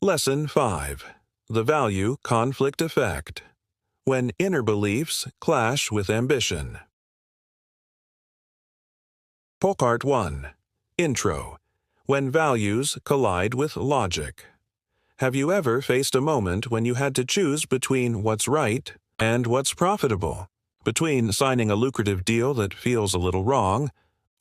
Lesson 5. The Value Conflict Effect. When inner beliefs clash with ambition. Part 1. Intro. When values collide with logic. Have you ever faced a moment when you had to choose between what's right and what's profitable? Between signing a lucrative deal that feels a little wrong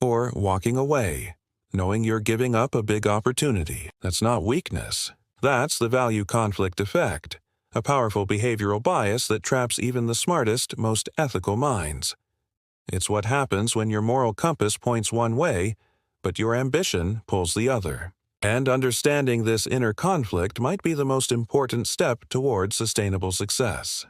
or walking away, knowing you're giving up a big opportunity? That's not weakness. That's the value conflict effect, a powerful behavioral bias that traps even the smartest, most ethical minds. It's what happens when your moral compass points one way, but your ambition pulls the other. And understanding this inner conflict might be the most important step toward sustainable success.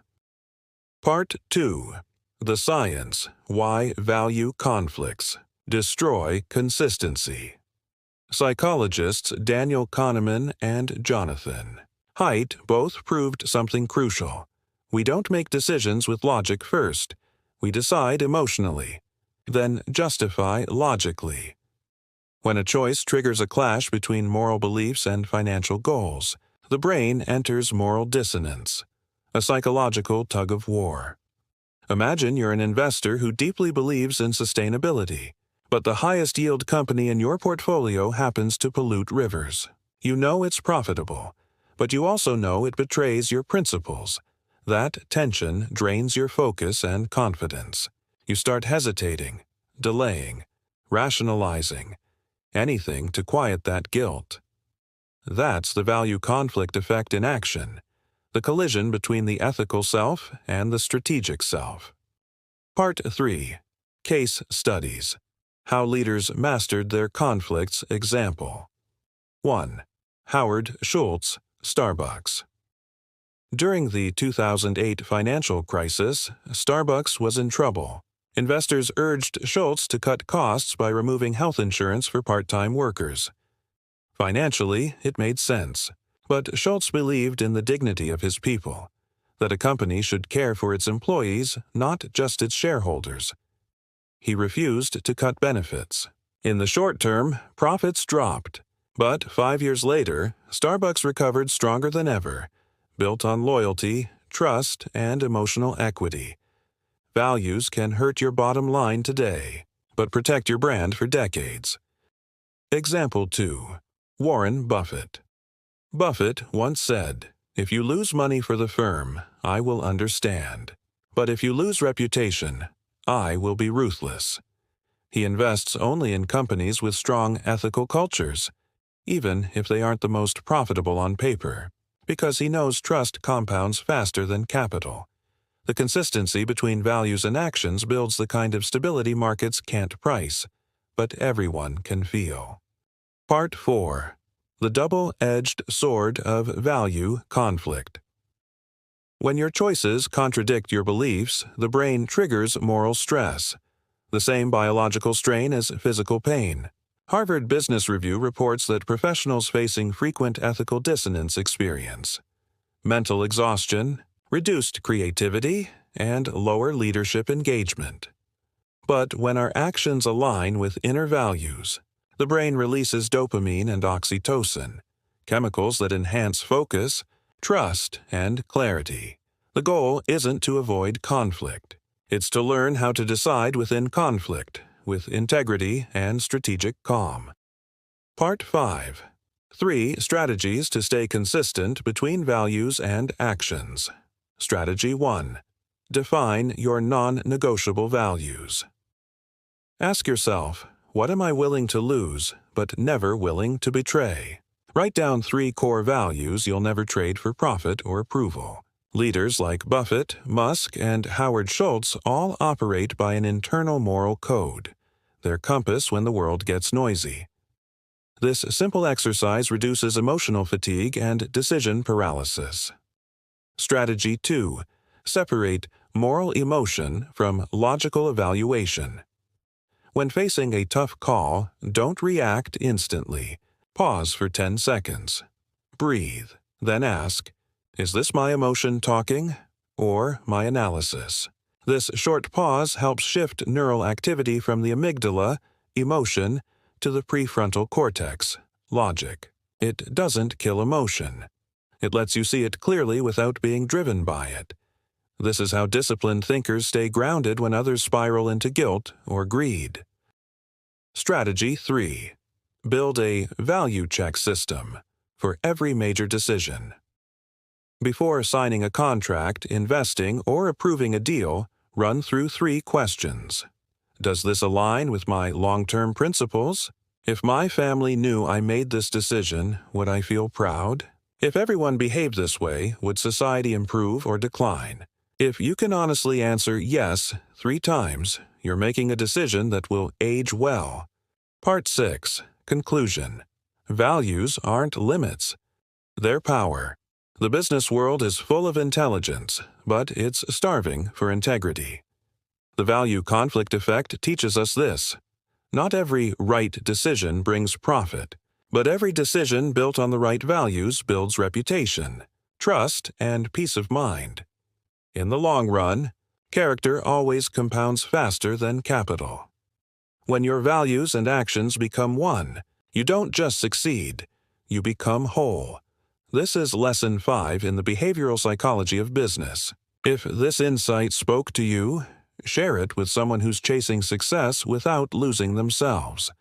Part 2. The Science: Why Value Conflicts Destroy Consistency. Psychologists Daniel Kahneman and Jonathan Haidt both proved something crucial. We don't make decisions with logic first. We decide emotionally, then justify logically. When a choice triggers a clash between moral beliefs and financial goals, the brain enters moral dissonance, a psychological tug-of-war. Imagine you're an investor who deeply believes in sustainability, but the highest yield company in your portfolio happens to pollute rivers. You know it's profitable, but you also know it betrays your principles. That tension drains your focus and confidence. You start hesitating, delaying, rationalizing, anything to quiet that guilt. That's the value conflict effect in action, the collision between the ethical self and the strategic self. Part 3. Case Studies. How Leaders Mastered Their Conflicts Example. 1. Howard Schultz, Starbucks. During the 2008 financial crisis, Starbucks was in trouble. Investors urged Schultz to cut costs by removing health insurance for part-time workers. Financially, it made sense, but Schultz believed in the dignity of his people, that a company should care for its employees, not just its shareholders. He refused to cut benefits. In the short term, profits dropped, but 5 years later, Starbucks recovered stronger than ever, built on loyalty, trust, and emotional equity. Values can hurt your bottom line today, but protect your brand for decades. Example 2. Warren Buffett. Buffett once said, "If you lose money for the firm, I will understand. But if you lose reputation, I will be ruthless." He invests only in companies with strong ethical cultures, even if they aren't the most profitable on paper, because he knows trust compounds faster than capital. The consistency between values and actions builds the kind of stability markets can't price, but everyone can feel. Part 4. The Double-Edged Sword of Value Conflict. When your choices contradict your beliefs, the brain triggers moral stress, the same biological strain as physical pain. Harvard Business Review reports that professionals facing frequent ethical dissonance experience mental exhaustion, reduced creativity, and lower leadership engagement. But when our actions align with inner values, the brain releases dopamine and oxytocin, chemicals that enhance focus, trust, and clarity. The goal isn't to avoid conflict. It's to learn how to decide within conflict, with integrity and strategic calm. Part 5. 3 Strategies to Stay Consistent Between Values and Actions. Strategy 1. Define your non-negotiable values. Ask yourself, what am I willing to lose, but never willing to betray? Write down 3 core values you'll never trade for profit or approval. Leaders like Buffett, Musk, and Howard Schultz all operate by an internal moral code, their compass when the world gets noisy. This simple exercise reduces emotional fatigue and decision paralysis. Strategy 2. Separate moral emotion from logical evaluation. When facing a tough call, don't react instantly. Pause for 10 seconds. Breathe, then ask, is this my emotion talking or my analysis? This short pause helps shift neural activity from the amygdala, emotion, to the prefrontal cortex, logic. It doesn't kill emotion. It lets you see it clearly without being driven by it. This is how disciplined thinkers stay grounded when others spiral into guilt or greed. Strategy 3. Build a value check system for every major decision. Before signing a contract, investing, or approving a deal, run through 3 questions. Does this align with my long-term principles? If my family knew I made this decision, would I feel proud? If everyone behaved this way, would society improve or decline? If you can honestly answer yes 3 times, you're making a decision that will age well. Part 6. Conclusion. Values aren't limits. They're power. The business world is full of intelligence, but it's starving for integrity. The value conflict effect teaches us this. Not every right decision brings profit, but every decision built on the right values builds reputation, trust, and peace of mind. In the long run, character always compounds faster than capital. When your values and actions become one, you don't just succeed, you become whole. This is Lesson 5 in the Behavioral Psychology of Business. If this insight spoke to you, share it with someone who's chasing success without losing themselves.